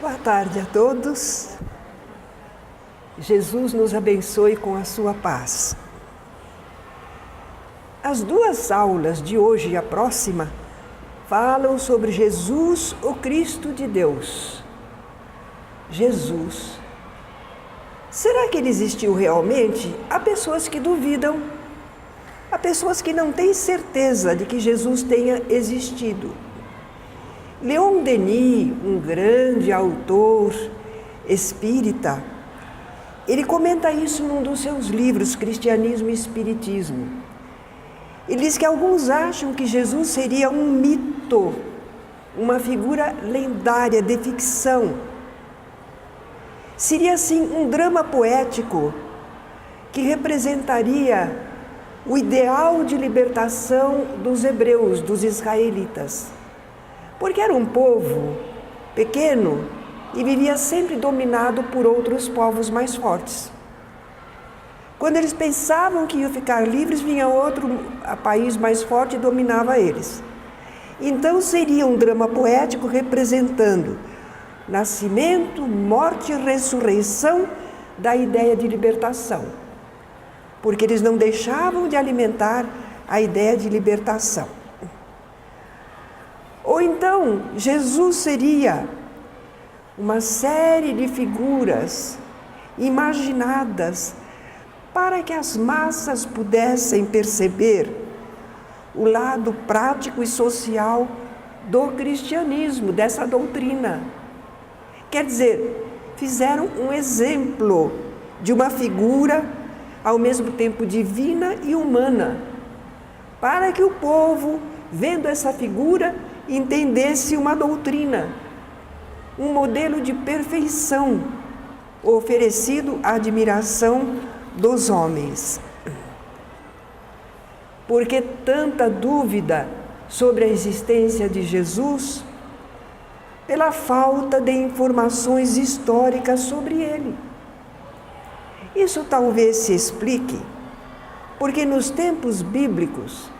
Boa tarde a todos. Jesus nos abençoe com a sua paz. As duas aulas de hoje e a próxima falam sobre Jesus, o Cristo de Deus. Jesus. Será que ele existiu realmente? Há pessoas que duvidam. Há pessoas que não têm certeza de que Jesus tenha existido. Leon Denis, um grande autor espírita, ele comenta isso num dos seus livros, Cristianismo e Espiritismo. Ele diz que alguns acham que Jesus seria um mito, uma figura lendária de ficção. Seria, assim, um drama poético que representaria o ideal de libertação dos hebreus, dos israelitas. Porque era um povo pequeno e vivia sempre dominado por outros povos mais fortes. Quando eles pensavam que iam ficar livres, vinha outro país mais forte e dominava eles. Então seria um drama poético representando nascimento, morte e ressurreição da ideia de libertação. Porque eles não deixavam de alimentar a ideia de libertação. Ou então, Jesus seria uma série de figuras imaginadas para que as massas pudessem perceber o lado prático e social do cristianismo, dessa doutrina. Quer dizer, fizeram um exemplo de uma figura ao mesmo tempo divina e humana, para que o povo, vendo essa figura, entendesse uma doutrina, um modelo de perfeição oferecido à admiração dos homens. Por que tanta dúvida sobre a existência de Jesus? Pela falta de informações históricas sobre ele. Isso talvez se explique porque nos tempos bíblicos,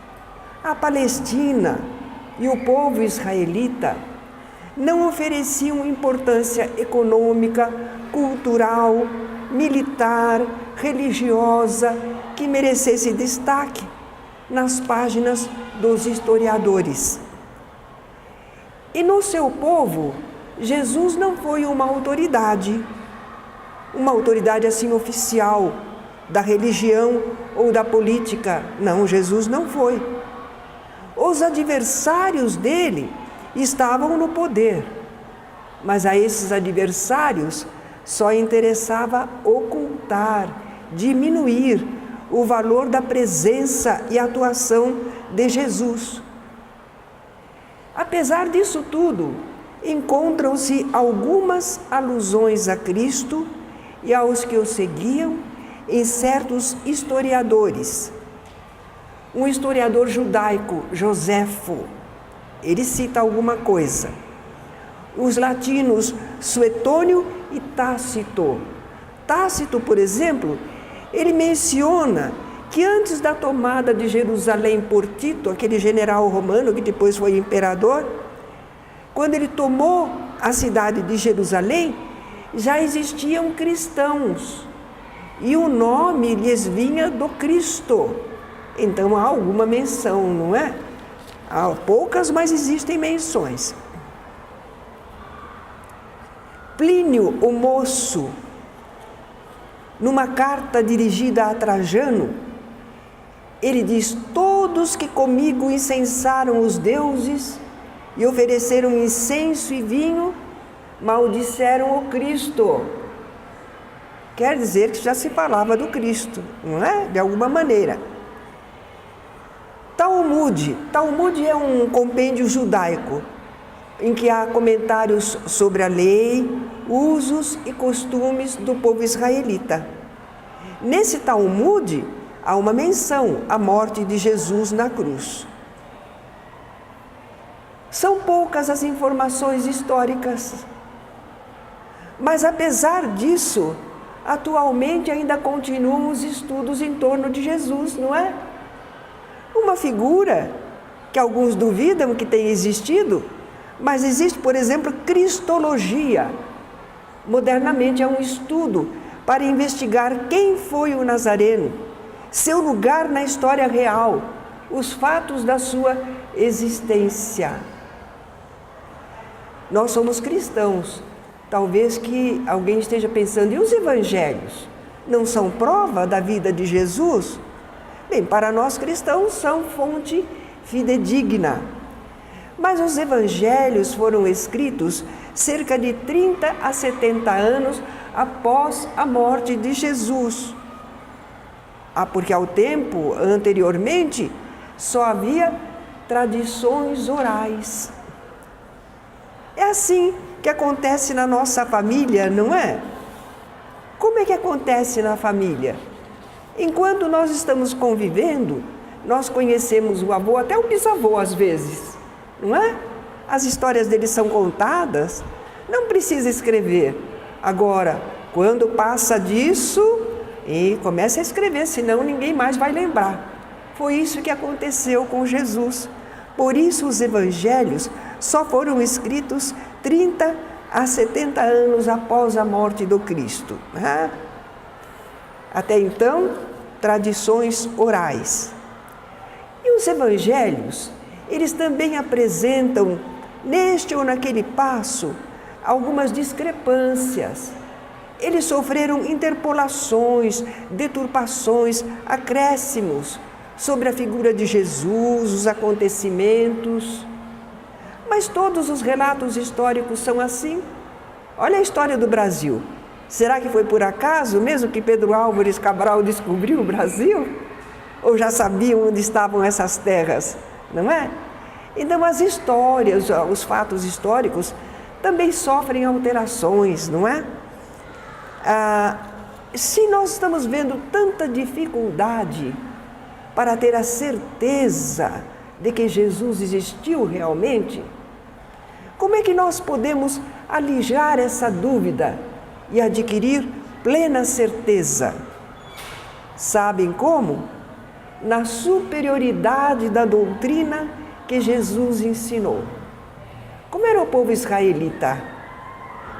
a Palestina e o povo israelita não ofereciam importância econômica, cultural, militar, religiosa que merecesse destaque nas páginas dos historiadores. E no seu povo, Jesus não foi uma autoridade assim oficial da religião ou da política. Não, Jesus não foi. Os adversários dele estavam no poder, mas a esses adversários só interessava ocultar, diminuir o valor da presença e atuação de Jesus. Apesar disso tudo, encontram-se algumas alusões a Cristo e aos que o seguiam em certos historiadores. Um historiador judaico, Joséfo, ele cita alguma coisa. Os latinos Suetônio e Tácito. Tácito, por exemplo, ele menciona que antes da tomada de Jerusalém por Tito, aquele general romano que depois foi imperador, quando ele tomou a cidade de Jerusalém, já existiam cristãos e o nome lhes vinha do Cristo. Então há alguma menção, não é? Há poucas, mas existem menções. Plínio, o Moço, numa carta dirigida a Trajano, ele diz: todos que comigo incensaram os deuses e ofereceram incenso e vinho, maldisseram o Cristo. Quer dizer que já se falava do Cristo, não é? De alguma maneira. Talmud é um compêndio judaico, em que há comentários sobre a lei, usos e costumes do povo israelita. Nesse Talmud, há uma menção à morte de Jesus na cruz. São poucas as informações históricas, mas apesar disso, atualmente ainda continuam os estudos em torno de Jesus, não é? Uma figura que alguns duvidam que tenha existido, mas existe, por exemplo, cristologia, Modernamente é um estudo para investigar quem foi o Nazareno, seu lugar na história real, os fatos da sua existência. Nós somos cristãos. Talvez que alguém esteja pensando, e os evangelhos? Não são prova da vida de Jesus? Bem, para nós cristãos são fonte fidedigna. Mas os evangelhos foram escritos cerca de 30 a 70 anos após a morte de Jesus. Porque ao tempo anteriormente só havia tradições orais. É assim que acontece na nossa família, não é? Como é que acontece na família? Enquanto nós estamos convivendo, nós conhecemos o avô, até o bisavô às vezes, não é? As histórias deles são contadas, não precisa escrever. Agora, quando passa disso, começa a escrever, senão ninguém mais vai lembrar. Foi isso que aconteceu com Jesus. Por isso os evangelhos só foram escritos 30 a 70 anos após a morte do Cristo. Né? Até então, tradições orais. E os evangelhos, eles também apresentam, neste ou naquele passo, algumas discrepâncias. Eles sofreram interpolações, deturpações, acréscimos sobre a figura de Jesus, os acontecimentos. Mas todos os relatos históricos são assim. Olha a história do Brasil. Será que foi por acaso mesmo que Pedro Álvares Cabral descobriu o Brasil? Ou já sabiam onde estavam essas terras, não é? Então as histórias, os fatos históricos também sofrem alterações, não é? Se nós estamos vendo tanta dificuldade para ter a certeza de que Jesus existiu realmente, como é que nós podemos alijar essa dúvida e adquirir plena certeza? Sabem como? Na superioridade da doutrina que Jesus ensinou. Como era o povo israelita?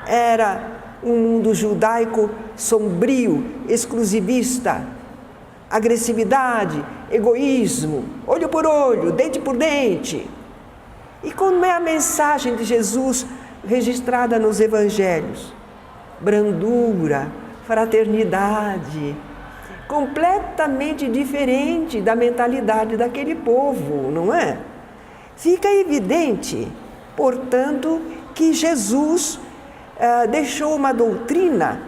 Era um mundo judaico sombrio, exclusivista, agressividade, egoísmo, olho por olho, dente por dente. E como é a mensagem de Jesus registrada nos evangelhos? Brandura, fraternidade, completamente diferente da mentalidade daquele povo, não é? Fica evidente, portanto, que Jesus deixou uma doutrina,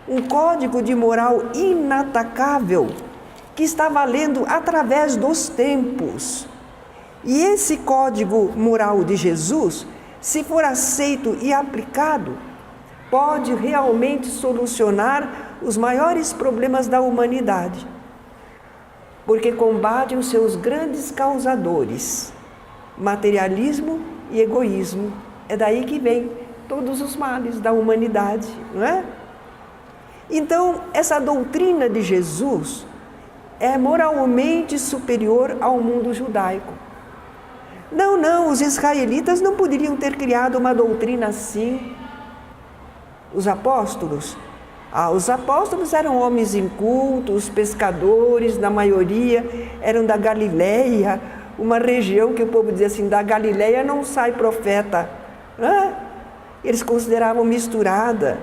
um código de moral inatacável, que está valendo através dos tempos. E esse código moral de Jesus, se for aceito e aplicado, pode realmente solucionar os maiores problemas da humanidade, porque combate os seus grandes causadores, materialismo e egoísmo. É daí que vem todos os males da humanidade, não é? Então, essa doutrina de Jesus é moralmente superior ao mundo judaico. Não, os israelitas não poderiam ter criado uma doutrina assim. Os apóstolos eram homens incultos, pescadores, na maioria eram da Galileia, uma região que o povo dizia assim, da Galileia não sai profeta. Eles consideravam misturada.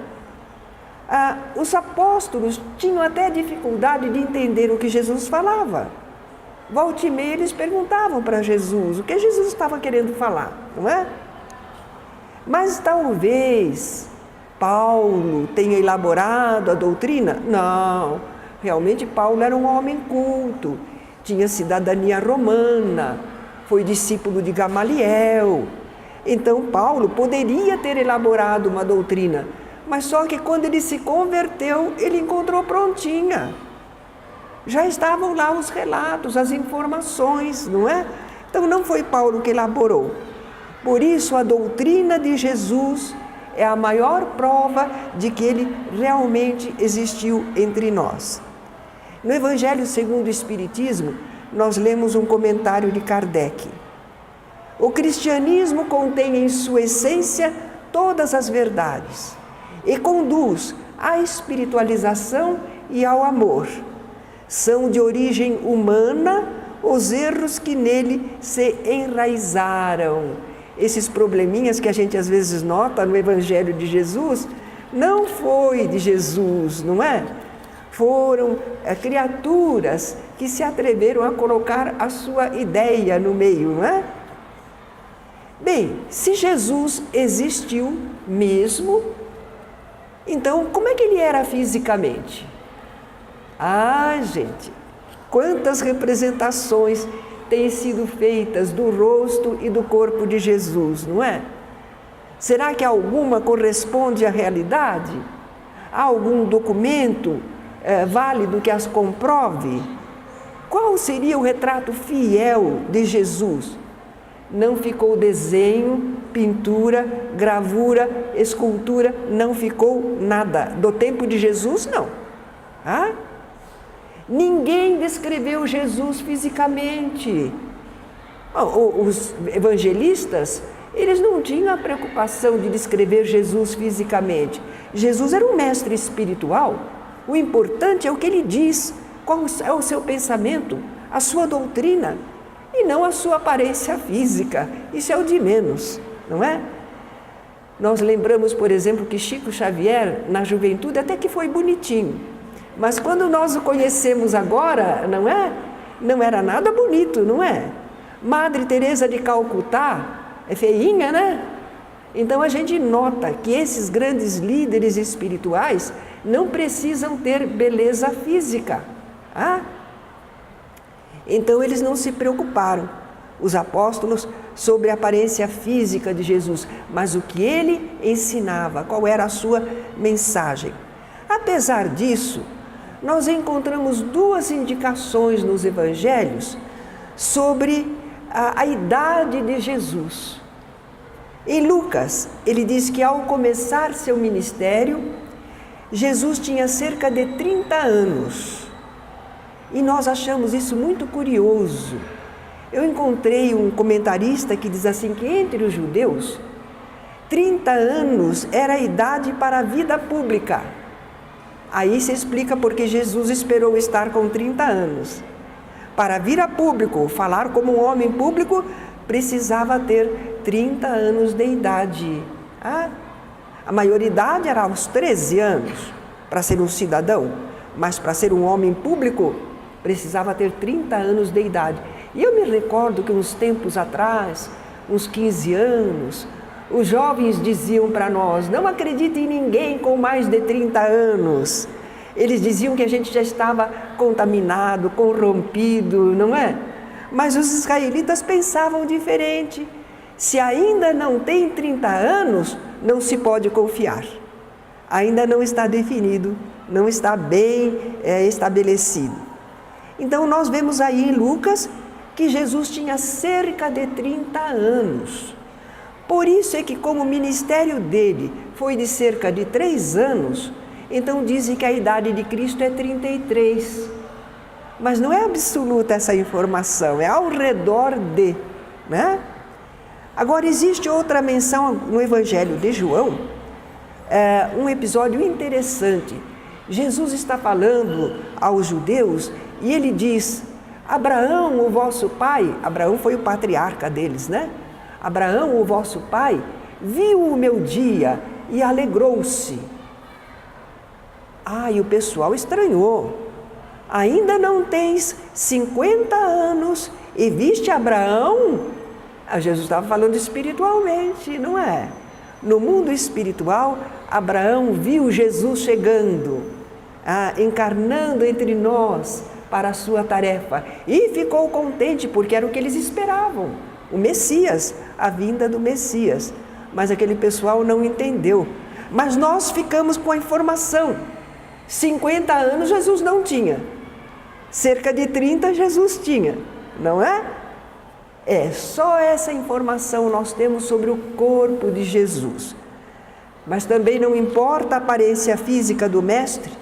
Os apóstolos tinham até dificuldade de entender o que Jesus falava. Volta e meia eles perguntavam para Jesus o que Jesus estava querendo falar, não é? Mas talvez Paulo tenha elaborado a doutrina? Não, realmente Paulo era um homem culto, tinha cidadania romana, foi discípulo de Gamaliel. Então Paulo poderia ter elaborado uma doutrina, mas só que quando ele se converteu, ele encontrou prontinha. Já estavam lá os relatos, as informações, não é? Então não foi Paulo que elaborou. Por isso a doutrina de Jesus é a maior prova de que ele realmente existiu entre nós. No Evangelho segundo o Espiritismo, nós lemos um comentário de Kardec. O cristianismo contém em sua essência todas as verdades e conduz à espiritualização e ao amor. São de origem humana os erros que nele se enraizaram. Esses probleminhas que a gente às vezes nota no Evangelho de Jesus, não foi de Jesus, não é? Foram criaturas que se atreveram a colocar a sua ideia no meio, não é? Bem, se Jesus existiu mesmo, então como é que ele era fisicamente? Ah, gente, quantas representações têm sido feitas do rosto e do corpo de Jesus, não é? Será que alguma corresponde à realidade? Há algum documento válido que as comprove? Qual seria o retrato fiel de Jesus? Não ficou desenho, pintura, gravura, escultura, não ficou nada. Do tempo de Jesus, não. Ah? Ninguém descreveu Jesus fisicamente. Os evangelistas, eles não tinham a preocupação de descrever Jesus fisicamente. Jesus era um mestre espiritual. O importante é o que ele diz, qual é o seu pensamento, a sua doutrina, e não a sua aparência física. Isso é o de menos, não é? Nós lembramos, por exemplo, que Chico Xavier, na juventude, até que foi bonitinho. Mas quando nós o conhecemos agora, não é? Não era nada bonito, não é? Madre Teresa de Calcutá é feinha, né? Então a gente nota que esses grandes líderes espirituais não precisam ter beleza física. Ah? Então eles não se preocuparam, os apóstolos, sobre a aparência física de Jesus, mas o que ele ensinava, qual era a sua mensagem. Apesar disso, nós encontramos duas indicações nos evangelhos sobre a idade de Jesus. Em Lucas, ele diz que ao começar seu ministério, Jesus tinha cerca de 30 anos. E nós achamos isso muito curioso. Eu encontrei um comentarista que diz assim que entre os judeus, 30 anos era a idade para a vida pública. Aí se explica porque Jesus esperou estar com 30 anos. Para vir a público, falar como um homem público, precisava ter 30 anos de idade. A maioridade era aos 13 anos para ser um cidadão, mas para ser um homem público, precisava ter 30 anos de idade. E eu me recordo que uns tempos atrás, uns 15 anos, os jovens diziam para nós, não acredite em ninguém com mais de 30 anos. Eles diziam que a gente já estava contaminado, corrompido, não é? Mas os israelitas pensavam diferente. Se ainda não tem 30 anos, não se pode confiar. Ainda não está definido, não está bem estabelecido. Então nós vemos aí em Lucas que Jesus tinha cerca de 30 anos. Por isso é que como o ministério dele foi de cerca de 3 anos, então dizem que a idade de Cristo é 33. Mas não é absoluta essa informação, é ao redor de, né? Agora existe outra menção no Evangelho de João, um episódio interessante. Jesus está falando aos judeus e ele diz, Abraão, o vosso pai, Abraão foi o patriarca deles, né? Abraão, o vosso pai, viu o meu dia e alegrou-se. E o pessoal estranhou. Ainda não tens 50 anos e viste Abraão? Jesus estava falando espiritualmente, não é? No mundo espiritual, Abraão viu Jesus chegando, encarnando entre nós para a sua tarefa e ficou contente porque era o que eles esperavam, o Messias, a vinda do Messias. Mas aquele pessoal não entendeu. Mas nós ficamos com a informação. 50 anos Jesus não tinha. Cerca de 30 Jesus tinha, não é? Só essa informação nós temos sobre o corpo de Jesus. Mas também não importa a aparência física do Mestre,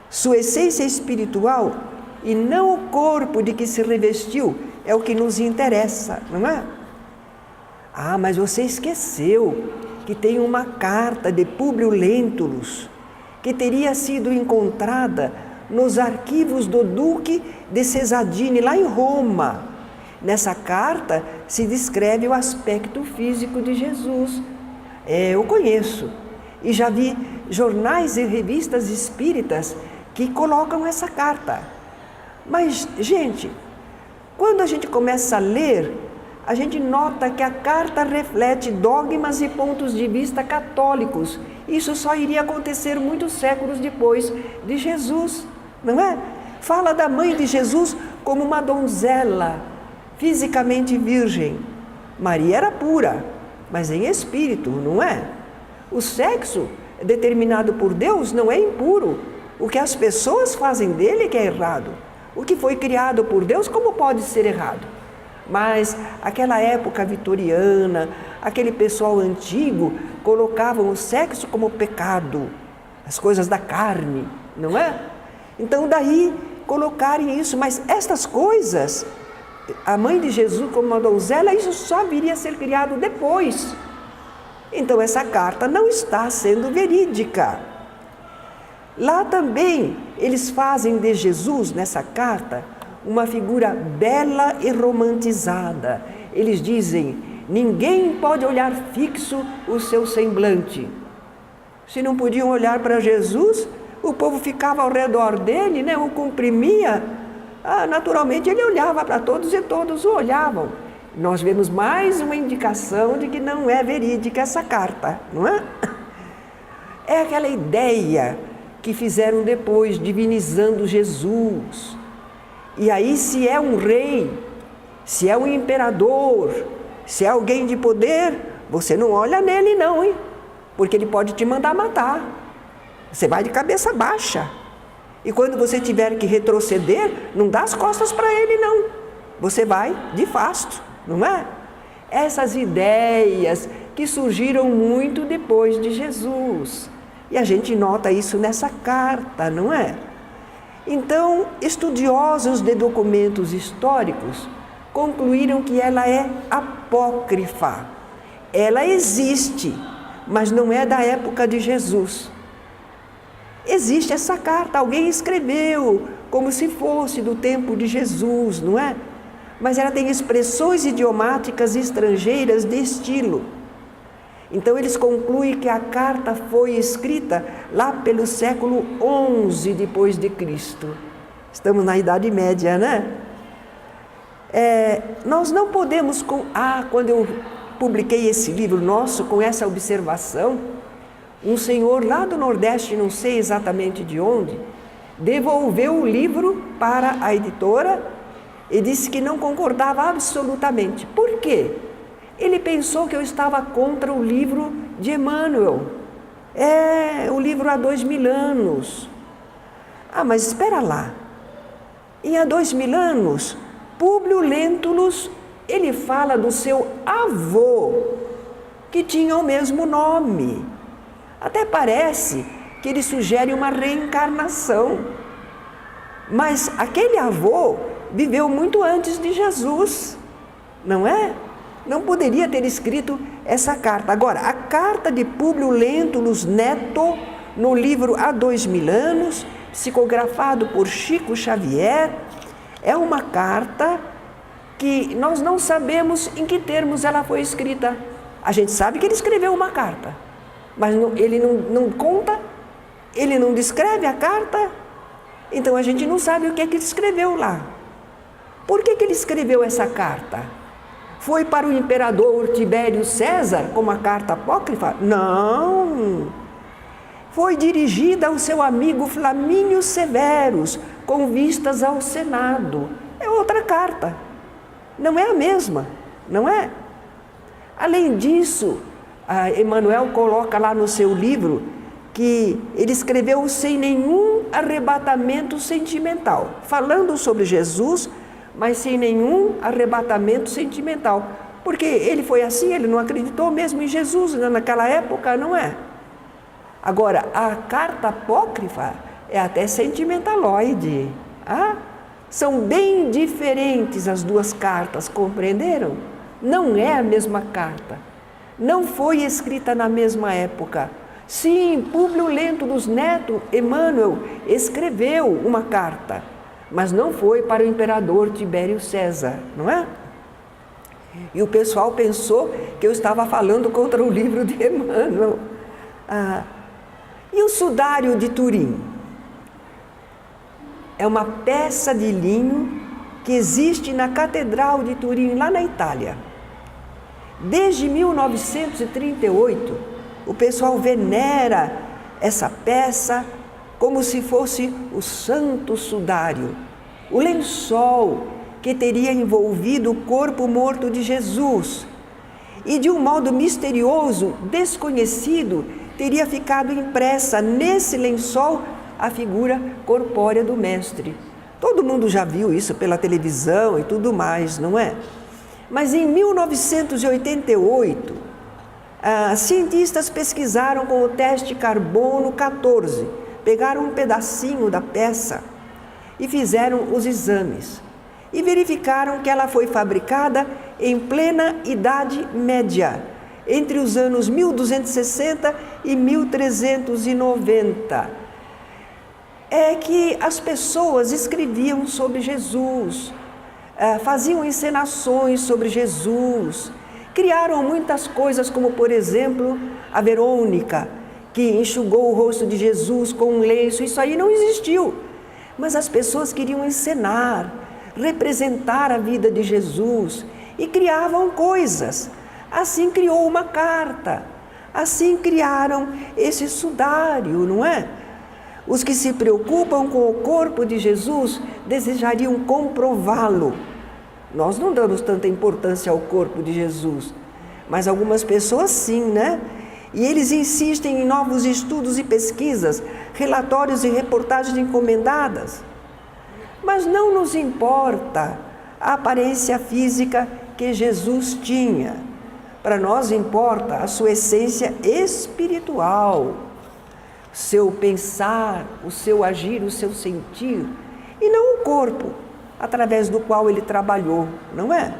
sua essência espiritual e não o corpo de que se revestiu é o que nos interessa, não é? Mas você esqueceu que tem uma carta de Públio Lentulus, que teria sido encontrada nos arquivos do Duque de Cesadini, lá em Roma. Nessa carta se descreve o aspecto físico de Jesus. Eu conheço e já vi jornais e revistas espíritas que colocam essa carta. Mas, gente, quando a gente começa a ler, a gente nota que a carta reflete dogmas e pontos de vista católicos. Isso só iria acontecer muitos séculos depois de Jesus, não é? Fala da mãe de Jesus como uma donzela, fisicamente virgem. Maria era pura, mas em espírito, não é? O sexo determinado por Deus não é impuro. O que as pessoas fazem dele é que é errado. O que foi criado por Deus, como pode ser errado? Mas aquela época vitoriana, aquele pessoal antigo, colocavam o sexo como pecado, as coisas da carne, não é? Então daí colocarem isso, mas estas coisas, a mãe de Jesus como uma donzela, isso só viria a ser criado depois. Então essa carta não está sendo verídica. Lá também eles fazem de Jesus, nessa carta, uma figura bela e romantizada. Eles dizem: ninguém pode olhar fixo o seu semblante. Se não podiam olhar para Jesus, o povo ficava ao redor dele, né? O comprimia. Naturalmente ele olhava para todos e todos o olhavam. Nós vemos mais uma indicação de que não é verídica essa carta, não é? É aquela ideia que fizeram depois, divinizando Jesus. E aí, se é um rei, se é um imperador, se é alguém de poder, você não olha nele não, hein? Porque ele pode te mandar matar. Você vai de cabeça baixa. E quando você tiver que retroceder, não dá as costas para ele não. Você vai de fasto, não é? Essas ideias que surgiram muito depois de Jesus. E a gente nota isso nessa carta, não é? Então, estudiosos de documentos históricos concluíram que ela é apócrifa. Ela existe, mas não é da época de Jesus. Existe essa carta, alguém escreveu, como se fosse do tempo de Jesus, não é? Mas ela tem expressões idiomáticas estrangeiras de estilo. Então eles concluem que a carta foi escrita lá pelo século XI depois de Cristo. Estamos na Idade Média, né? Nós não podemos... quando eu publiquei esse livro nosso com essa observação, um senhor lá do Nordeste, não sei exatamente de onde, devolveu o livro para a editora e disse que não concordava absolutamente. Por quê? Ele pensou que eu estava contra o livro de Emmanuel. O livro há 2000 anos. Mas espera lá. E há 2000 anos, Públio Lentulus, ele fala do seu avô, que tinha o mesmo nome. Até parece que ele sugere uma reencarnação. Mas aquele avô viveu muito antes de Jesus, não é? Não poderia ter escrito essa carta. Agora, a carta de Públio Lentulus Neto, no livro Há 2000 anos, psicografado por Chico Xavier, é uma carta que nós não sabemos em que termos ela foi escrita. A gente sabe que ele escreveu uma carta, mas ele não conta, ele não descreve a carta, então a gente não sabe o que é que ele escreveu lá. Por que ele escreveu essa carta? Foi para o imperador Tibério César como a carta apócrifa? Não! Foi dirigida ao seu amigo Flamínio Severus, com vistas ao Senado. É outra carta. Não é a mesma, não é? Além disso, Emmanuel coloca lá no seu livro que ele escreveu sem nenhum arrebatamento sentimental, falando sobre Jesus, mas sem nenhum arrebatamento sentimental. Porque ele foi assim, ele não acreditou mesmo em Jesus naquela época, não é? Agora, a carta apócrifa é até sentimentaloide. São bem diferentes as duas cartas, compreenderam? Não é a mesma carta. não foi escrita na mesma época. Sim, Públio Lentulus Neto Emmanuel escreveu uma carta, mas não foi para o imperador Tibério César, não é? E o pessoal pensou que eu estava falando contra o livro de Emmanuel. E o Sudário de Turim? É uma peça de linho que existe na Catedral de Turim, lá na Itália. Desde 1938, o pessoal venera essa peça como se fosse o Santo Sudário, o lençol que teria envolvido o corpo morto de Jesus. E de um modo misterioso, desconhecido, teria ficado impressa nesse lençol a figura corpórea do Mestre. Todo mundo já viu isso pela televisão e tudo mais, não é? Mas em 1988, cientistas pesquisaram com o teste carbono 14, pegaram um pedacinho da peça e fizeram os exames. E verificaram que ela foi fabricada em plena Idade Média, entre os anos 1260 e 1390. É que as pessoas escreviam sobre Jesus, faziam encenações sobre Jesus, criaram muitas coisas, como por exemplo a Verônica, que enxugou o rosto de Jesus com um lenço. Isso aí não existiu, mas as pessoas queriam encenar, representar a vida de Jesus e criavam coisas. Assim criou uma carta, assim criaram esse sudário, não é? Os que se preocupam com o corpo de Jesus desejariam comprová-lo. Nós não damos tanta importância ao corpo de Jesus, mas algumas pessoas sim, né? E eles insistem em novos estudos e pesquisas, relatórios e reportagens encomendadas. Mas não nos importa a aparência física que Jesus tinha. Para nós importa a sua essência espiritual, seu pensar, o seu agir, o seu sentir, e não o corpo através do qual ele trabalhou, não é?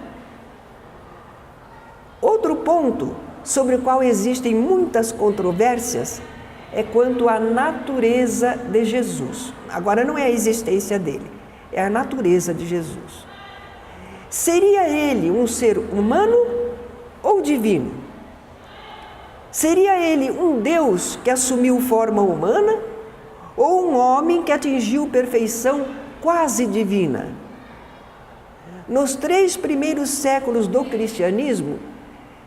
Outro ponto sobre o qual existem muitas controvérsias é quanto à natureza de Jesus. Agora não é a existência dele, é a natureza de Jesus. Seria ele um ser humano ou divino? Seria ele um Deus que assumiu forma humana ou um homem que atingiu perfeição quase divina? Nos 3 primeiros séculos do cristianismo,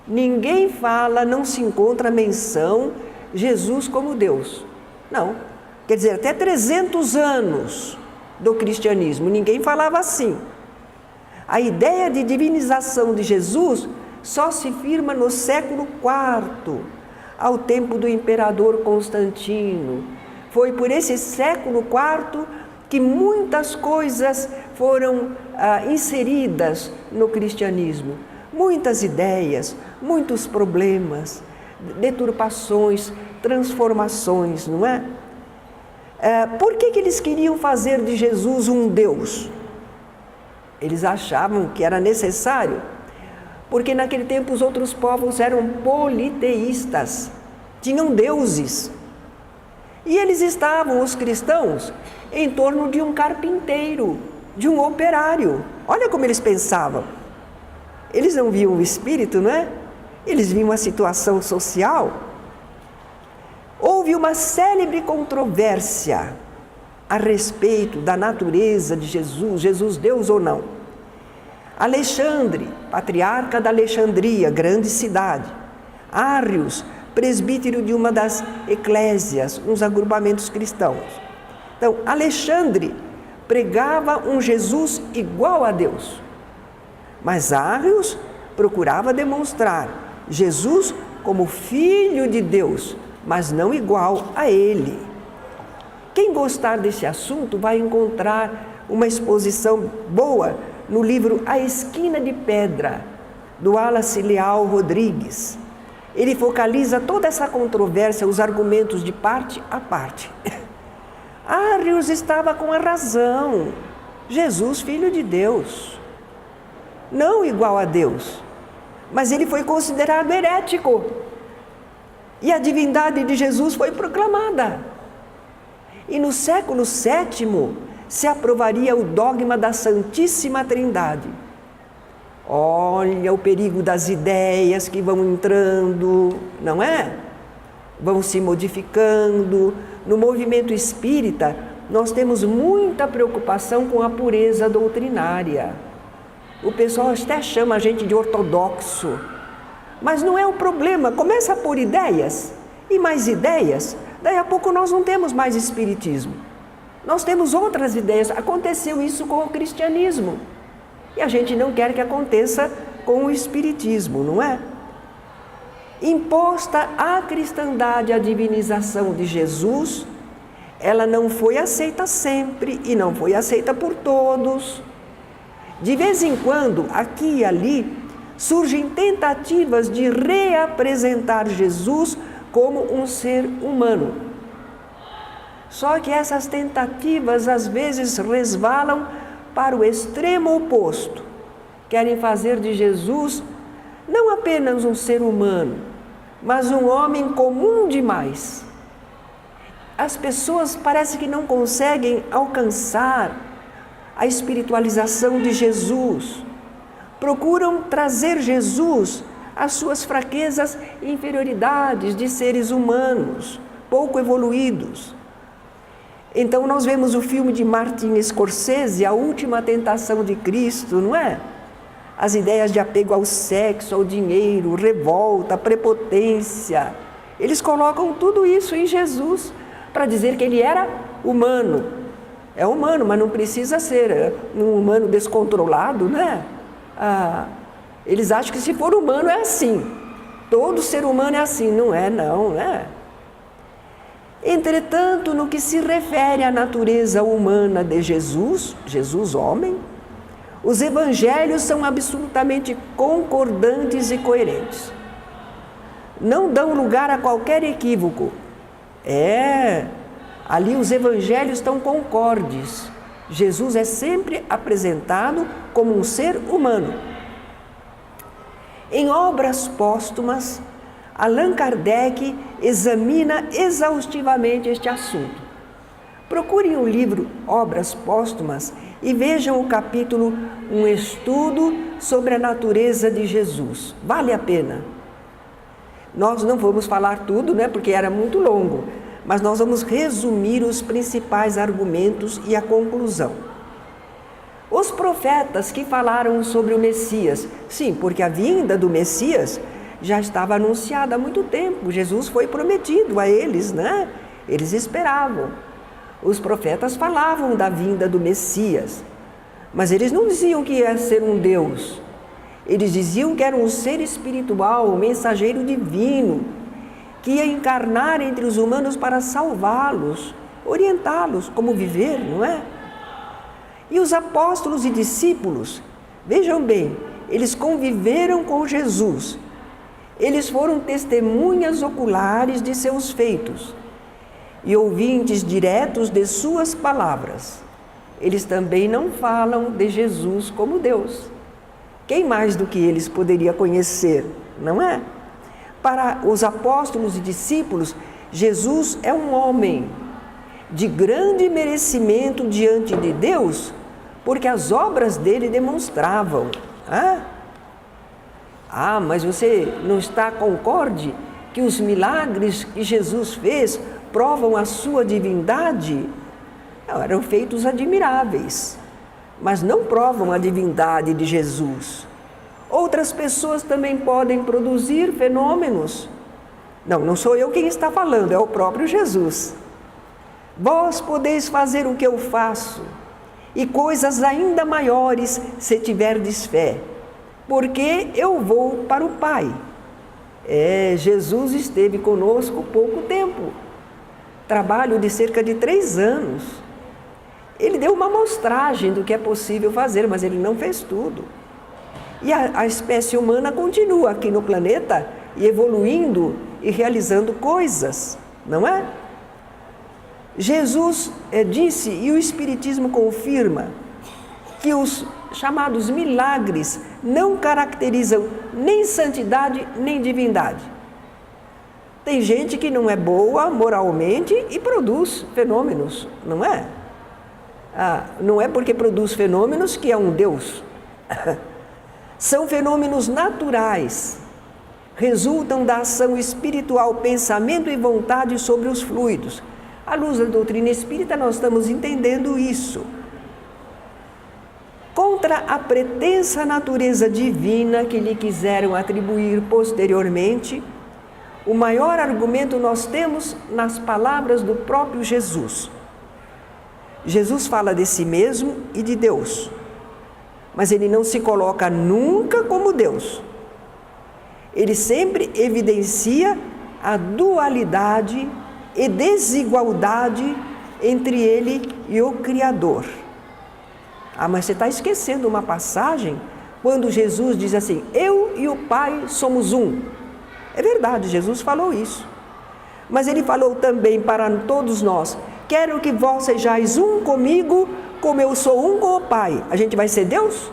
ninguém fala, não se encontra menção Jesus como Deus. Não. Quer dizer, até 300 anos do cristianismo, ninguém falava assim. A ideia de divinização de Jesus só se firma no século IV, ao tempo do imperador Constantino. Foi por esse século IV que muitas coisas foram inseridas no cristianismo. Muitas ideias, muitos problemas, deturpações, transformações, não é? Por que eles queriam fazer de Jesus um Deus? Eles achavam que era necessário, porque naquele tempo os outros povos eram politeístas, tinham deuses. E eles estavam, os cristãos, em torno de um carpinteiro, de um operário. Olha como eles pensavam. Eles não viam o espírito, não é? Eles viam a situação social. Houve uma célebre controvérsia a respeito da natureza de Jesus, Jesus Deus ou não. Alexandre, patriarca da Alexandria, grande cidade. Árrios, presbítero de uma das eclésias, uns agrupamentos cristãos. Então, Alexandre pregava um Jesus igual a Deus. Mas Árrios procurava demonstrar Jesus como filho de Deus, mas não igual a ele. Quem gostar desse assunto vai encontrar uma exposição boa no livro A Esquina de Pedra, do Wallace Leal Rodrigues. Ele focaliza toda essa controvérsia, os argumentos de parte a parte. Árrios estava com a razão. Jesus, filho de Deus, não igual a Deus, mas ele foi considerado herético. E a divindade de Jesus foi proclamada. E no século VII se aprovaria o dogma da Santíssima Trindade. Olha o perigo das ideias que vão entrando, não é? Vão se modificando. No movimento espírita, nós temos muita preocupação com a pureza doutrinária. O pessoal até chama a gente de ortodoxo. Mas não é o problema. Começa a pôr ideias e mais ideias. Daí a pouco nós não temos mais espiritismo. Nós temos outras ideias. Aconteceu isso com o cristianismo. E a gente não quer que aconteça com o espiritismo, não é? Imposta à cristandade a divinização de Jesus, ela não foi aceita sempre e não foi aceita por todos. De vez em quando, aqui e ali, surgem tentativas de reapresentar Jesus como um ser humano. Só que essas tentativas às vezes resvalam para o extremo oposto. Querem fazer de Jesus não apenas um ser humano, mas um homem comum demais. As pessoas parecem que não conseguem alcançar a espiritualização de Jesus. Procuram trazer Jesus às suas fraquezas e inferioridades de seres humanos, pouco evoluídos. Então nós vemos o filme de Martin Scorsese, A Última Tentação de Cristo, não é? As ideias de apego ao sexo, ao dinheiro, revolta, prepotência. Eles colocam tudo isso em Jesus para dizer que ele era humano. É humano, mas não precisa ser um humano descontrolado, né? Eles acham que se for humano é assim. Todo ser humano é assim. Não é, não, né? Entretanto, no que se refere à natureza humana de Jesus, Jesus homem, os evangelhos são absolutamente concordantes e coerentes. Não dão lugar a qualquer equívoco. Ali os evangelhos estão concordes. Jesus é sempre apresentado como um ser humano. Em obras póstumas, Allan Kardec examina exaustivamente este assunto. Procurem o livro Obras Póstumas e vejam o capítulo Um Estudo sobre a Natureza de Jesus. Vale a pena. Nós não vamos falar tudo, né, porque era muito longo, mas nós vamos resumir os principais argumentos e a conclusão. Os profetas que falaram sobre o Messias, sim, porque a vinda do Messias já estava anunciada há muito tempo. Jesus foi prometido a eles, né? Eles esperavam. Os profetas falavam da vinda do Messias, mas eles não diziam que ia ser um Deus. Eles diziam que era um ser espiritual, um mensageiro divino, que ia encarnar entre os humanos para salvá-los, orientá-los como viver, não é? E os apóstolos e discípulos, vejam bem, eles conviveram com Jesus. Eles foram testemunhas oculares de seus feitos e ouvintes diretos de suas palavras. Eles também não falam de Jesus como Deus. Quem mais do que eles poderia conhecer, não é? Para os apóstolos e discípulos, Jesus é um homem de grande merecimento diante de Deus, porque as obras dele demonstravam. Mas você não está concorde que os milagres que Jesus fez provam a sua divindade? Não, eram feitos admiráveis, mas não provam a divindade de Jesus. Outras pessoas também podem produzir fenômenos. Não sou eu quem está falando, é o próprio Jesus. Vós podeis fazer o que eu faço, e coisas ainda maiores se tiverdes fé, porque eu vou para o Pai. Jesus esteve conosco pouco tempo, trabalho de cerca de 3 anos. Ele deu uma amostragem do que é possível fazer, mas ele não fez tudo. E a espécie humana continua aqui no planeta, evoluindo e realizando coisas, não é? Jesus disse, e o Espiritismo confirma, que os chamados milagres não caracterizam nem santidade nem divindade. Tem gente que não é boa moralmente e produz fenômenos, não é? Não é porque produz fenômenos que é um Deus. São fenômenos naturais, resultam da ação espiritual, pensamento e vontade sobre os fluidos. À luz da doutrina espírita, nós estamos entendendo isso. Contra a pretensa natureza divina que lhe quiseram atribuir posteriormente, o maior argumento nós temos nas palavras do próprio Jesus. Jesus fala de si mesmo e de Deus, mas ele não se coloca nunca como Deus. Ele sempre evidencia a dualidade e desigualdade entre ele e o Criador. Mas você está esquecendo uma passagem quando Jesus diz assim: eu e o Pai somos um. É verdade, Jesus falou isso. Mas ele falou também para todos nós: quero que vós sejais um comigo, como eu sou um com o Pai. A gente vai ser Deus?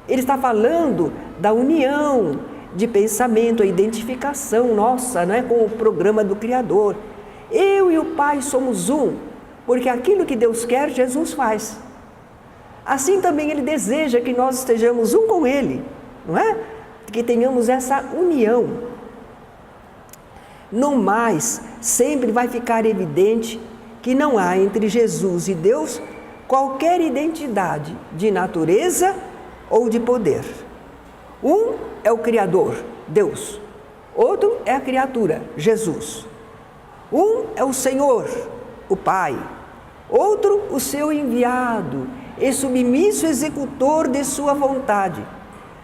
Ele está falando da união de pensamento, a identificação nossa, né, com o programa do Criador. Eu e o Pai somos um, porque aquilo que Deus quer, Jesus faz. Assim também Ele deseja que nós estejamos um com Ele, não é? Que tenhamos essa união. No mais, sempre vai ficar evidente que não há entre Jesus e Deus qualquer identidade de natureza ou de poder. Um é o Criador, Deus. Outro é a criatura, Jesus. Um é o Senhor, o Pai. Outro, o seu enviado e submisso executor de sua vontade.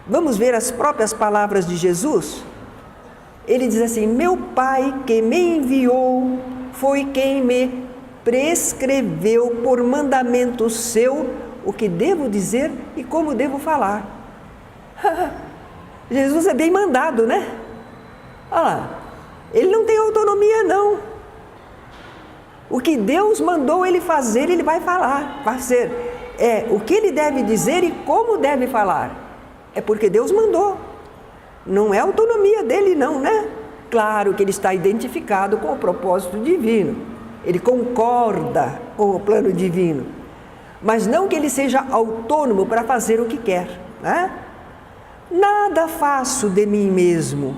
Vamos ver as próprias palavras de Jesus? Ele diz assim: meu Pai que me enviou foi quem me prescreveu por mandamento seu o que devo dizer e como devo falar. Jesus é bem mandado, né? Olha lá, ele não tem autonomia não. O que Deus mandou ele fazer, ele vai falar, fazer. O que ele deve dizer e como deve falar. É porque Deus mandou. Não é autonomia dele não, né? Claro que ele está identificado com o propósito divino. Ele concorda com o plano divino. Mas não que ele seja autônomo para fazer o que quer, né? Nada faço de mim mesmo.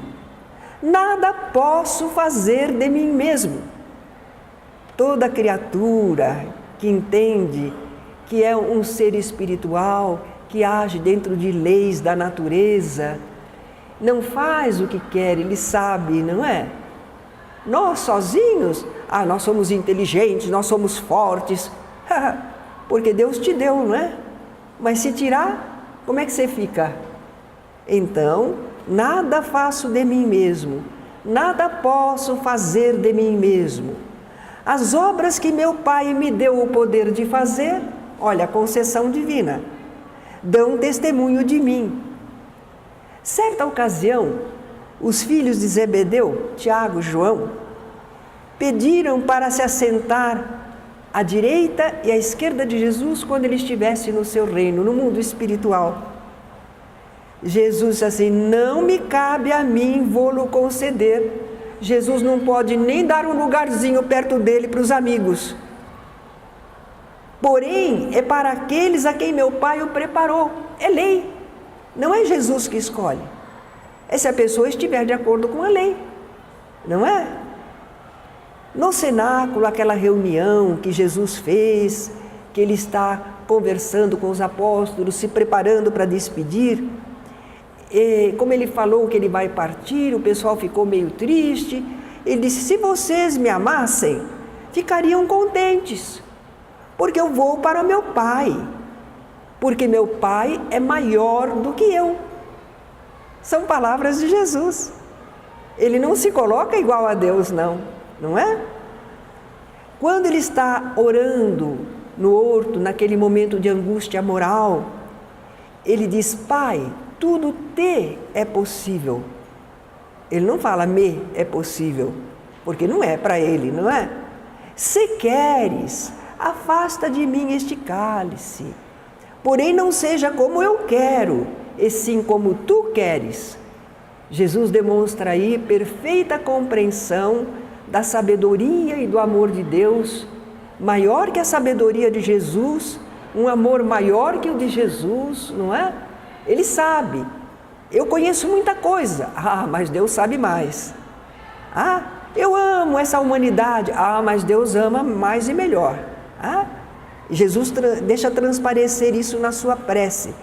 Nada posso fazer de mim mesmo. Toda criatura que entende que é um ser espiritual, que age dentro de leis da natureza, não faz o que quer, ele sabe, não é? Nós sozinhos, nós somos inteligentes, nós somos fortes, porque Deus te deu, não é? Mas se tirar, como é que você fica? Então, nada faço de mim mesmo, nada posso fazer de mim mesmo. As obras que meu Pai me deu o poder de fazer, olha, a concessão divina, dão testemunho de mim. Certa ocasião, os filhos de Zebedeu, Tiago e João, pediram para se assentar à direita e à esquerda de Jesus quando ele estivesse no seu reino, no mundo espiritual. Jesus disse assim: não me cabe a mim vou-lo conceder. Jesus não pode nem dar um lugarzinho perto dele para os amigos. Porém, é para aqueles a quem meu Pai o preparou. É lei. Não é Jesus que escolhe. É se a pessoa estiver de acordo com a lei. Não é? No cenáculo, aquela reunião que Jesus fez, que ele está conversando com os apóstolos, se preparando para despedir. Como ele falou que ele vai partir, o pessoal ficou meio triste. Ele disse: se vocês me amassem, ficariam contentes, porque eu vou para meu Pai, porque meu Pai é maior do que eu. São palavras de Jesus. Ele não se coloca igual a Deus, não é? Quando ele está orando no horto, naquele momento de angústia moral, ele diz: Pai, tudo te é possível. Ele não fala me é possível, porque não é para ele, não é? Se queres, afasta de mim este cálice. Porém, não seja como eu quero, e sim como tu queres. Jesus demonstra aí perfeita compreensão da sabedoria e do amor de Deus, maior que a sabedoria de Jesus, um amor maior que o de Jesus, não é? Ele sabe. Eu conheço muita coisa. Mas Deus sabe mais. Eu amo essa humanidade. Mas Deus ama mais e melhor. Jesus deixa transparecer isso na sua prece.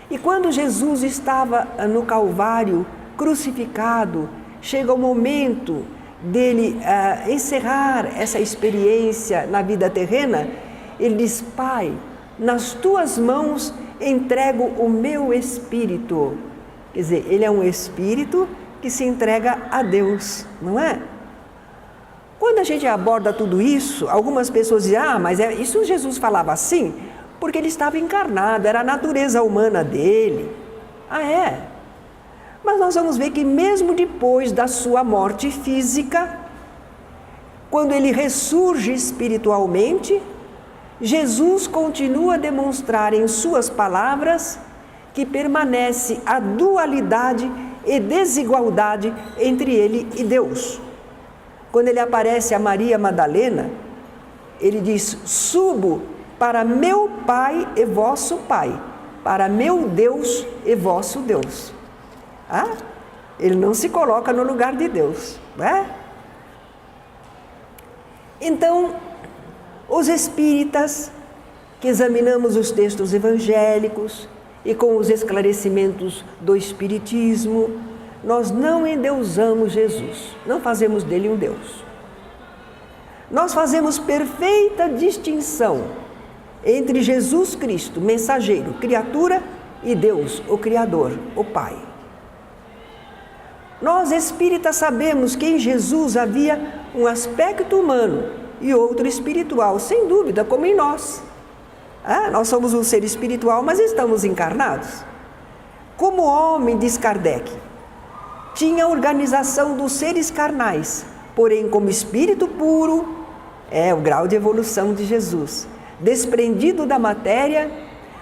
E quando Jesus estava no Calvário, crucificado, chega o momento dele encerrar essa experiência na vida terrena, ele diz: Pai, nas tuas mãos entrego o meu espírito. Quer dizer, ele é um espírito que se entrega a Deus, não é? Quando a gente aborda tudo isso, algumas pessoas dizem: mas isso Jesus falava assim porque ele estava encarnado, era a natureza humana dele. Mas nós vamos ver que mesmo depois da sua morte física, quando ele ressurge espiritualmente, Jesus continua a demonstrar em suas palavras que permanece a dualidade e desigualdade entre ele e Deus. Quando ele aparece a Maria Madalena, ele diz: subo para meu Pai e vosso Pai, para meu Deus e vosso Deus. Ele não se coloca no lugar de Deus, não é? Então, os espíritas, que examinamos os textos evangélicos e com os esclarecimentos do Espiritismo, nós não endeusamos Jesus, não fazemos dele um Deus. Nós fazemos perfeita distinção entre Jesus Cristo, mensageiro, criatura, e Deus, o Criador, o Pai. Nós espíritas sabemos que em Jesus havia um aspecto humano e outro espiritual, sem dúvida, como em nós. Nós somos um ser espiritual, mas estamos encarnados. Como homem, diz Kardec, tinha a organização dos seres carnais, porém como espírito puro, o grau de evolução de Jesus, desprendido da matéria,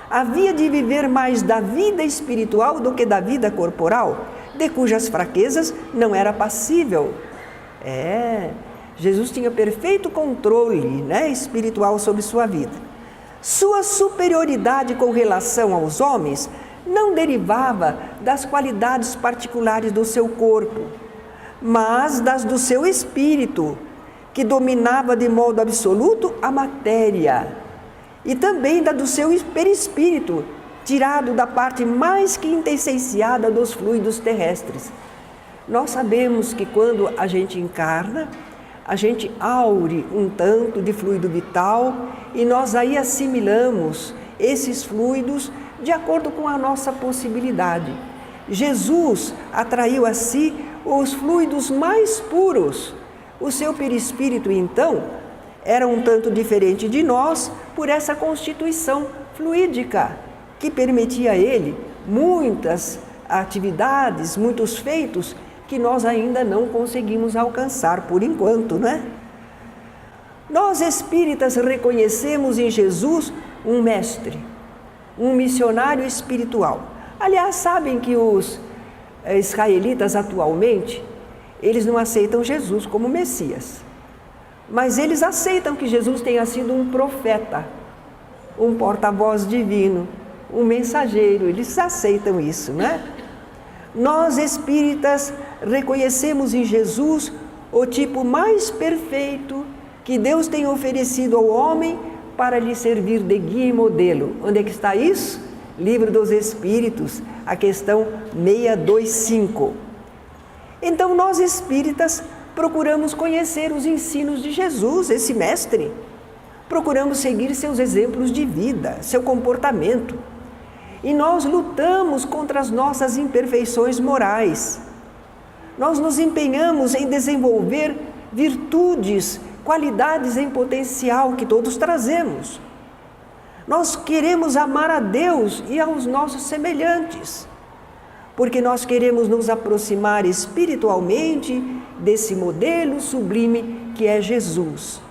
havia de viver mais da vida espiritual do que da vida corporal, de cujas fraquezas não era passível. Jesus tinha perfeito controle, espiritual sobre sua vida. Sua superioridade com relação aos homens não derivava das qualidades particulares do seu corpo, mas das do seu espírito, que dominava de modo absoluto a matéria, e também da do seu perispírito, tirado da parte mais quintessenciada dos fluidos terrestres. Nós sabemos que quando a gente encarna, a gente aure um tanto de fluido vital e nós aí assimilamos esses fluidos de acordo com a nossa possibilidade. Jesus atraiu a si os fluidos mais puros. O seu perispírito, então, era um tanto diferente de nós por essa constituição fluídica, que permitia a ele muitas atividades, muitos feitos que nós ainda não conseguimos alcançar por enquanto, Nós espíritas reconhecemos em Jesus um mestre, um missionário espiritual. Aliás, sabem que os israelitas atualmente, eles não aceitam Jesus como Messias, mas eles aceitam que Jesus tenha sido um profeta, um porta-voz divino, um mensageiro. Eles aceitam isso, Nós espíritas reconhecemos em Jesus o tipo mais perfeito que Deus tem oferecido ao homem para lhe servir de guia e modelo. Onde é que está isso? Livro dos Espíritos, a questão 625. Então nós espíritas procuramos conhecer os ensinos de Jesus, esse mestre. Procuramos seguir seus exemplos de vida, seu comportamento. E nós lutamos contra as nossas imperfeições morais. Nós nos empenhamos em desenvolver virtudes, qualidades em potencial que todos trazemos. Nós queremos amar a Deus e aos nossos semelhantes, porque nós queremos nos aproximar espiritualmente desse modelo sublime que é Jesus.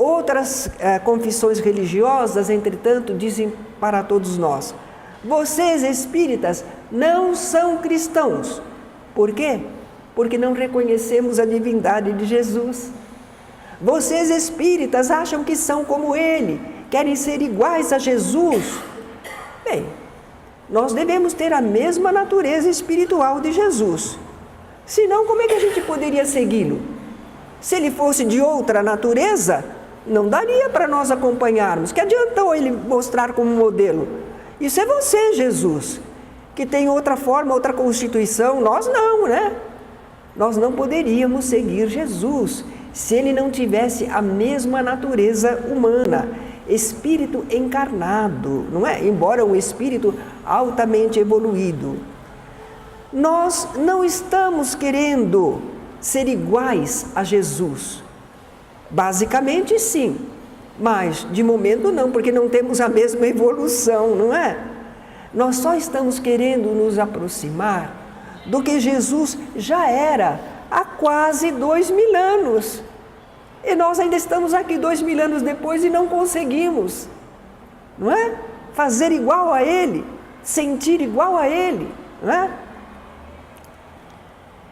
Outras confissões religiosas, entretanto, dizem para todos nós: vocês espíritas não são cristãos. Por quê? Porque não reconhecemos a divindade de Jesus. Vocês espíritas acham que são como Ele, querem ser iguais a Jesus. Bem, nós devemos ter a mesma natureza espiritual de Jesus. Senão, como é que a gente poderia segui-lo? Se ele fosse de outra natureza, não daria para nós acompanharmos. Que adiantou ele mostrar como modelo? Isso é você, Jesus, que tem outra forma, outra constituição. Nós não, né? Nós não poderíamos seguir Jesus se ele não tivesse a mesma natureza humana, espírito encarnado, não é? Embora um espírito altamente evoluído. Nós não estamos querendo ser iguais a Jesus. Basicamente sim, mas de momento não, porque não temos a mesma evolução, não é? Nós só estamos querendo nos aproximar do que Jesus já era há quase 2000 anos. E nós ainda estamos aqui 2000 anos depois e não conseguimos, não é? Fazer igual a Ele, sentir igual a Ele, não é?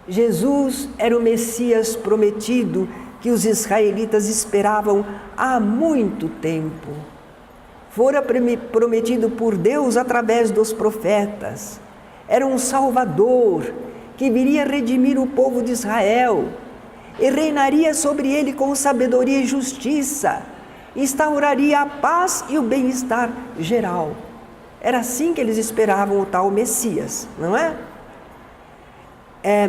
Jesus era o Messias prometido que os israelitas esperavam há muito tempo. Fora prometido por Deus através dos profetas. Era um Salvador que viria redimir o povo de Israel e reinaria sobre ele com sabedoria e justiça, instauraria a paz e o bem-estar geral. Era assim que eles esperavam o tal Messias, não é?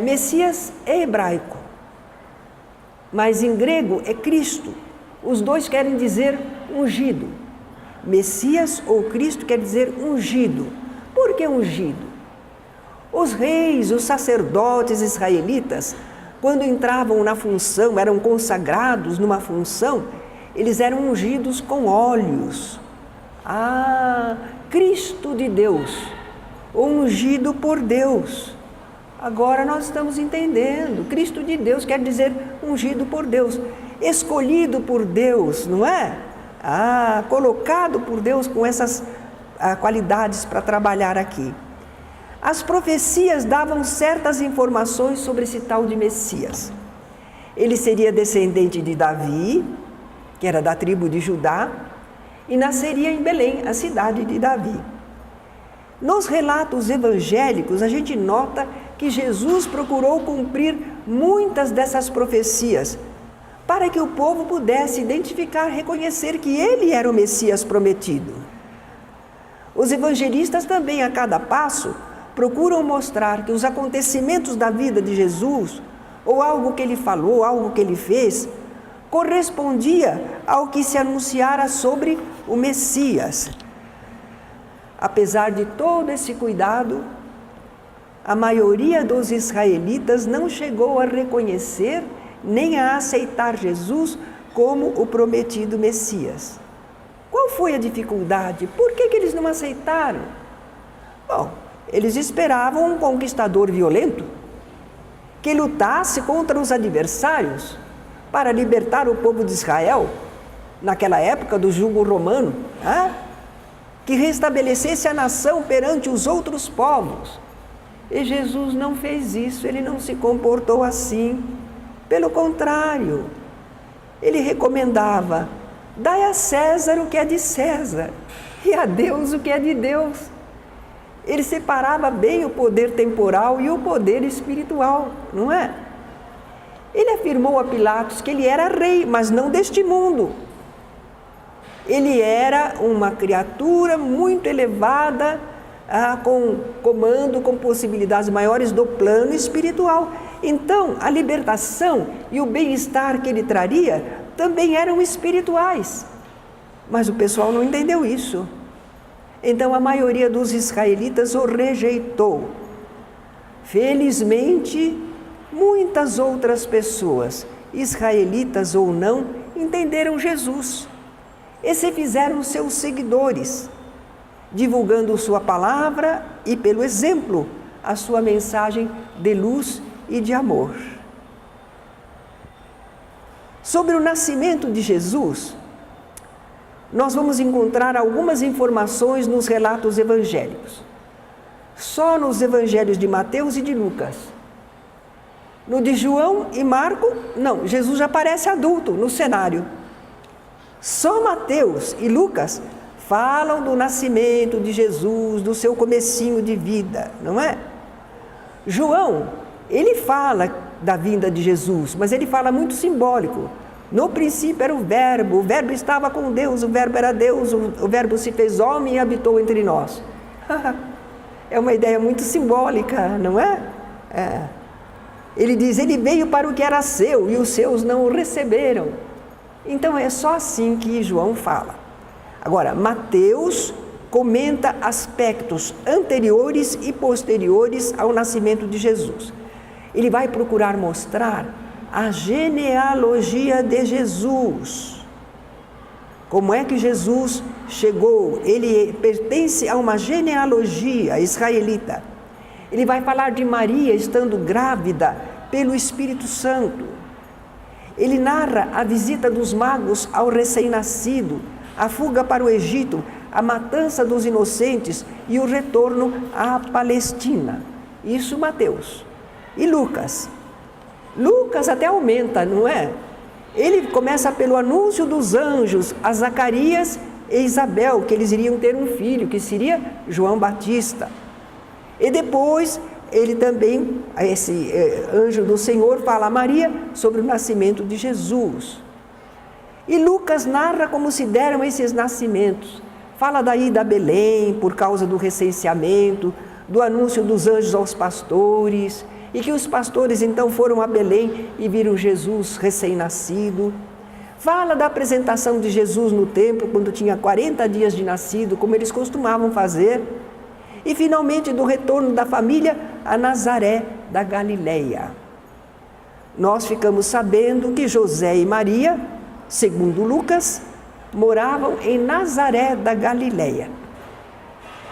Messias é hebraico, mas em grego é Cristo. Os dois querem dizer ungido. Messias ou Cristo quer dizer ungido. Por que ungido? Os reis, os sacerdotes israelitas, quando entravam na função, eram consagrados numa função, eles eram ungidos com óleos. Cristo de Deus, ungido por Deus. Agora nós estamos entendendo. Cristo de Deus quer dizer ungido por Deus, escolhido por Deus, não é? Colocado por Deus com essas qualidades para trabalhar aqui. As profecias davam certas informações sobre esse tal de Messias. Ele seria descendente de Davi, que era da tribo de Judá, e nasceria em Belém, a cidade de Davi. Nos relatos evangélicos, a gente nota que Jesus procurou cumprir muitas dessas profecias, para que o povo pudesse identificar, reconhecer que ele era o Messias prometido. Os evangelistas também, a cada passo, procuram mostrar que os acontecimentos da vida de Jesus, ou algo que ele falou, algo que ele fez, correspondia ao que se anunciara sobre o Messias. Apesar de todo esse cuidado, a maioria dos israelitas não chegou a reconhecer nem a aceitar Jesus como o prometido Messias. Qual foi a dificuldade? Por que eles não aceitaram? Bom, eles esperavam um conquistador violento que lutasse contra os adversários para libertar o povo de Israel, naquela época do jugo romano, que restabelecesse a nação perante os outros povos. E Jesus não fez isso, ele não se comportou assim. Pelo contrário, ele recomendava: dai a César o que é de César e a Deus o que é de Deus. Ele separava bem o poder temporal e o poder espiritual, não é? Ele afirmou a Pilatos que ele era rei, mas não deste mundo. Ele era uma criatura muito elevada, com comando, com possibilidades maiores do plano espiritual. Então, a libertação e o bem-estar que ele traria também eram espirituais. Mas o pessoal não entendeu isso. Então, a maioria dos israelitas o rejeitou. Felizmente, muitas outras pessoas, israelitas ou não, entenderam Jesus e se fizeram seus seguidores, divulgando sua palavra e, pelo exemplo, a sua mensagem de luz e de amor. Sobre o nascimento de Jesus, nós vamos encontrar algumas informações nos relatos evangélicos. Só nos evangelhos de Mateus e de Lucas. No de João e Marco, não, Jesus já aparece adulto no cenário. Só Mateus e Lucas falam do nascimento de Jesus, do seu comecinho de vida, não é? João, ele fala da vinda de Jesus, mas ele fala muito simbólico. No princípio era o verbo estava com Deus, o verbo era Deus, o verbo se fez homem e habitou entre nós. É uma ideia muito simbólica, não é? Ele diz, ele veio para o que era seu e os seus não o receberam. Então é só assim que João fala. Agora, Mateus comenta aspectos anteriores e posteriores ao nascimento de Jesus. Ele vai procurar mostrar a genealogia de Jesus. Como é que Jesus chegou? Ele pertence a uma genealogia israelita. Ele vai falar de Maria estando grávida pelo Espírito Santo. Ele narra a visita dos magos ao recém-nascido, a fuga para o Egito, a matança dos inocentes e o retorno à Palestina. Isso Mateus. E Lucas? Lucas até aumenta, não é? Ele começa pelo anúncio dos anjos a Zacarias e Isabel, que eles iriam ter um filho, que seria João Batista. E depois, ele também, esse anjo do Senhor, fala a Maria sobre o nascimento de Jesus. E Lucas narra como se deram esses nascimentos. Fala da ida a Belém, por causa do recenseamento, do anúncio dos anjos aos pastores, e que os pastores então foram a Belém e viram Jesus recém-nascido. Fala da apresentação de Jesus no templo, quando tinha 40 dias de nascido, como eles costumavam fazer. E finalmente do retorno da família a Nazaré da Galileia. Nós ficamos sabendo que José e Maria, segundo Lucas, moravam em Nazaré da Galileia.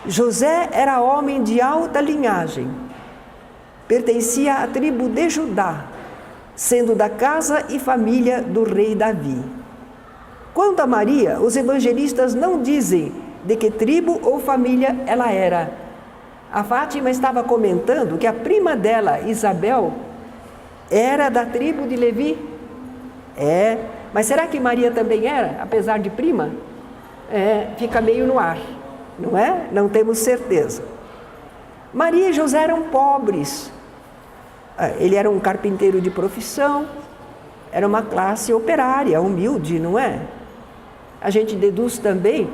José era homem de alta linhagem, pertencia à tribo de Judá, sendo da casa e família do rei Davi. Quanto a Maria, os evangelistas não dizem de que tribo ou família ela era. A Fátima estava comentando que a prima dela, Isabel, era da tribo de Levi. Mas será que Maria também era, apesar de prima? Fica meio no ar, não é? Não temos certeza. Maria e José eram pobres. Ele era um carpinteiro de profissão, era uma classe operária, humilde, não é? A gente deduz também,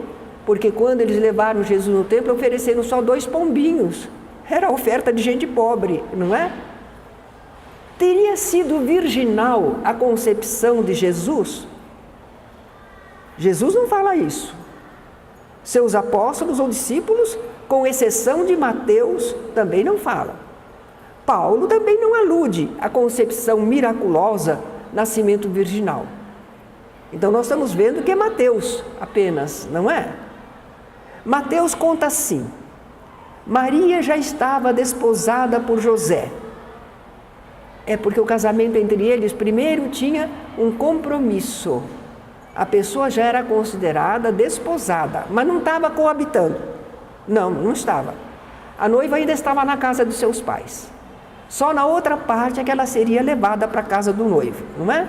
porque quando eles levaram Jesus no templo, ofereceram só 2 pombinhos. Era a oferta de gente pobre, não é? Teria sido virginal a concepção de Jesus? Jesus não fala isso. Seus apóstolos ou discípulos, com exceção de Mateus, também não falam. Paulo também não alude à concepção miraculosa, nascimento virginal. Então nós estamos vendo que é Mateus apenas, não é? Mateus conta assim: Maria já estava desposada por José. Porque o casamento entre eles, primeiro, tinha um compromisso. A pessoa já era considerada desposada, mas não estava coabitando. Não estava. A noiva ainda estava na casa dos seus pais. Só na outra parte é que ela seria levada para a casa do noivo, não é?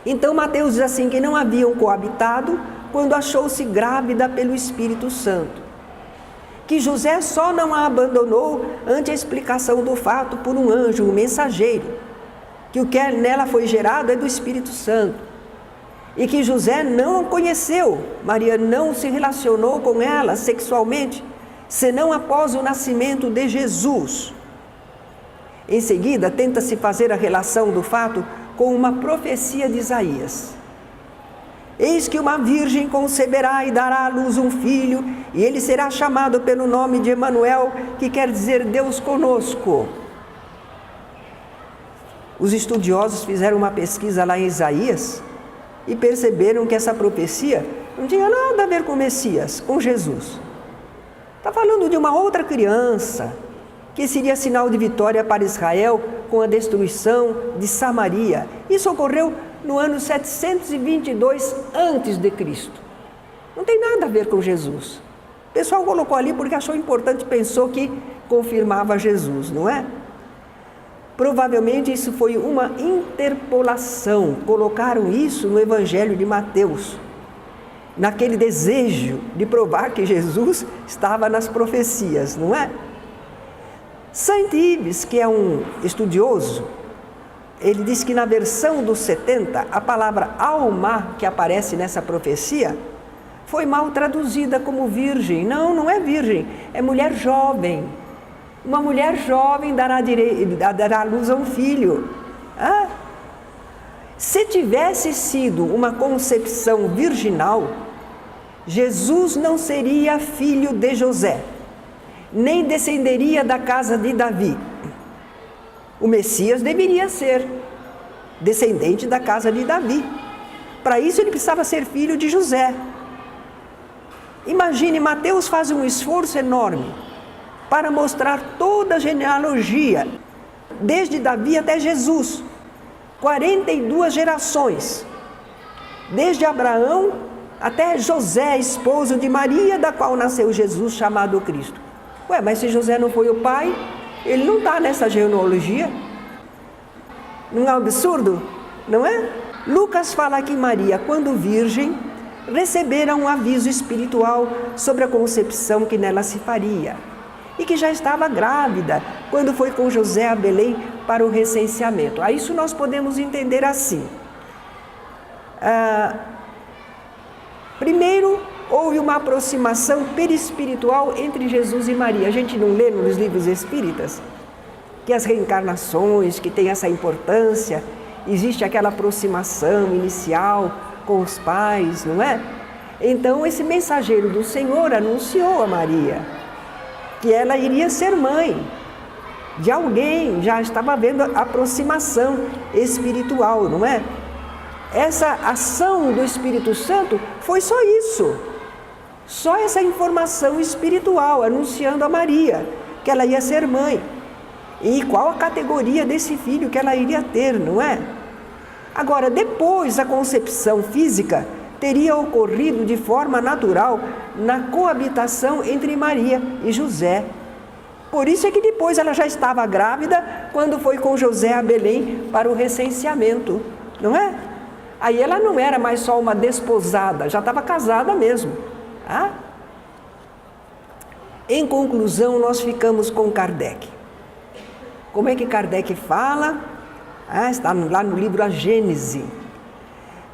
Então Mateus diz assim que não haviam coabitado quando achou-se grávida pelo Espírito Santo. Que José só não a abandonou ante a explicação do fato por um anjo, um mensageiro. Que o que nela foi gerado é do Espírito Santo. E que José não a conheceu, Maria não se relacionou com ela sexualmente, senão após o nascimento de Jesus. Em seguida, tenta-se fazer a relação do fato com uma profecia de Isaías. Eis que uma virgem conceberá e dará à luz um filho, e ele será chamado pelo nome de Emanuel, que quer dizer Deus conosco. Os estudiosos fizeram uma pesquisa lá em Isaías e perceberam que essa profecia não tinha nada a ver com o Messias, com Jesus. Está falando de uma outra criança, que seria sinal de vitória para Israel com a destruição de Samaria. Isso ocorreu no ano 722 a.C. Não tem nada a ver com Jesus. O pessoal colocou ali porque achou importante, pensou que confirmava Jesus, não é? Provavelmente isso foi uma interpolação, colocaram isso no Evangelho de Mateus, naquele desejo de provar que Jesus estava nas profecias, não é? Saint Ives, que é um estudioso, ele diz que na versão dos 70, a palavra alma que aparece nessa profecia foi mal traduzida como virgem. Não, não é virgem, é mulher jovem. Uma mulher jovem dará à luz a um filho. Se tivesse sido uma concepção virginal, Jesus não seria filho de José, nem descenderia da casa de Davi. O Messias deveria ser descendente da casa de Davi. Para isso ele precisava ser filho de José. Imagine, Mateus faz um esforço enorme para mostrar toda a genealogia, desde Davi até Jesus, 42 gerações, desde Abraão até José, esposo de Maria, da qual nasceu Jesus, chamado Cristo. Mas se José não foi o pai, ele não está nessa genealogia. Não é um absurdo? Não é? Lucas fala que Maria, quando virgem, recebera um aviso espiritual sobre a concepção que nela se faria, e que já estava grávida quando foi com José a Belém para o recenseamento. A isso nós podemos entender assim. Primeiro, houve uma aproximação perispiritual entre Jesus e Maria. A gente não lê nos livros espíritas que as reencarnações, que tem essa importância, existe aquela aproximação inicial com os pais, não é? Então, esse mensageiro do Senhor anunciou a Maria que ela iria ser mãe de alguém, já estava havendo aproximação espiritual, não é? Essa ação do Espírito Santo foi só isso, só essa informação espiritual, anunciando a Maria que ela ia ser mãe, e qual a categoria desse filho que ela iria ter, não é? Agora, depois a concepção física teria ocorrido de forma natural na coabitação entre Maria e José. Por isso é que depois ela já estava grávida quando foi com José a Belém para o recenseamento, não é? Aí ela não era mais só uma desposada, já estava casada mesmo. Em conclusão, nós ficamos com Kardec. Como é que Kardec fala? Está lá no livro A Gênese.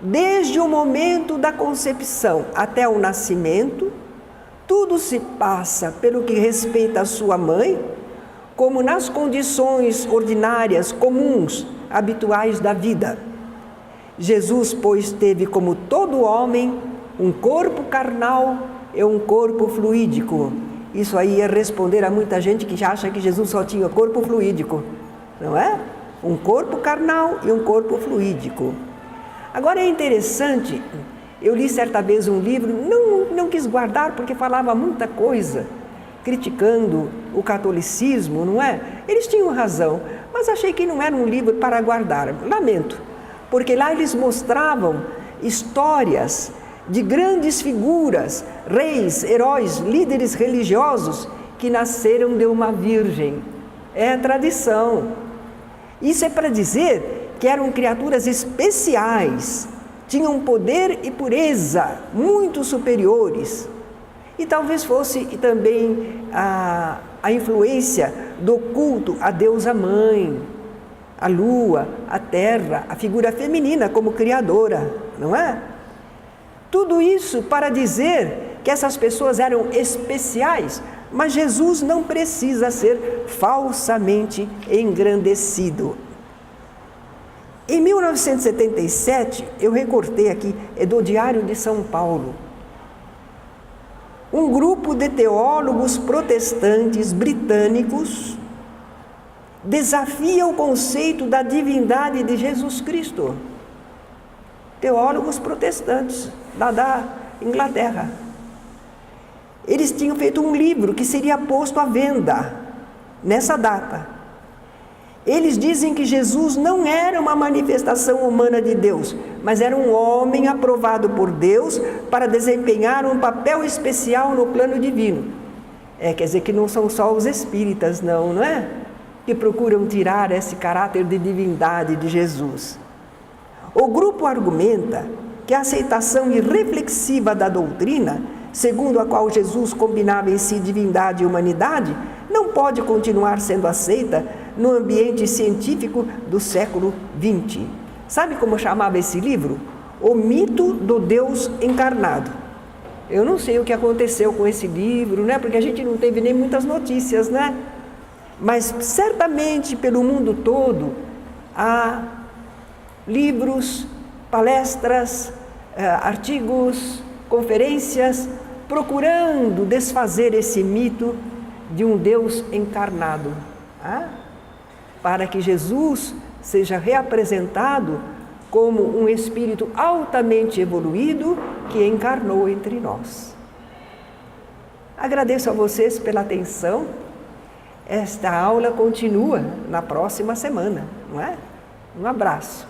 Desde o momento da concepção até o nascimento, tudo se passa pelo que respeita a sua mãe, como nas condições ordinárias, comuns, habituais da vida. Jesus, pois, teve como todo homem um corpo carnal e um corpo fluídico. Isso aí é responder a muita gente que acha que Jesus só tinha corpo fluídico, não é? Um corpo carnal e um corpo fluídico. Agora é interessante, eu li certa vez um livro, não quis guardar porque falava muita coisa, criticando o catolicismo, não é? Eles tinham razão, mas achei que não era um livro para guardar, lamento, porque lá eles mostravam histórias de grandes figuras, reis, heróis, líderes religiosos que nasceram de uma virgem. É a tradição. Isso é para dizer que eram criaturas especiais, tinham poder e pureza muito superiores. E talvez fosse também a influência do culto à deusa mãe, a lua, a terra, a figura feminina como criadora, não é? Tudo isso para dizer que essas pessoas eram especiais, mas Jesus não precisa ser falsamente engrandecido. Em 1977, eu recortei aqui, é do Diário de São Paulo, um grupo de teólogos protestantes britânicos desafia o conceito da divindade de Jesus Cristo. Teólogos protestantes lá da Inglaterra. Eles tinham feito um livro que seria posto à venda nessa data. Eles dizem que Jesus não era uma manifestação humana de Deus, mas era um homem aprovado por Deus para desempenhar um papel especial no plano divino. Quer dizer que não são só os espíritas, não é? Que procuram tirar esse caráter de divindade de Jesus. O grupo argumenta que a aceitação irreflexiva da doutrina, segundo a qual Jesus combinava em si divindade e humanidade, não pode continuar sendo aceita no ambiente científico do século XX. Sabe como chamava esse livro? O Mito do Deus Encarnado. Eu não sei o que aconteceu com esse livro, né? Porque a gente não teve nem muitas notícias, né? Mas certamente pelo mundo todo há livros, palestras, artigos, conferências, procurando desfazer esse mito de um Deus encarnado, para que Jesus seja reapresentado como um espírito altamente evoluído que encarnou entre nós. Agradeço a vocês pela atenção. Esta aula continua na próxima semana, não é? Um abraço.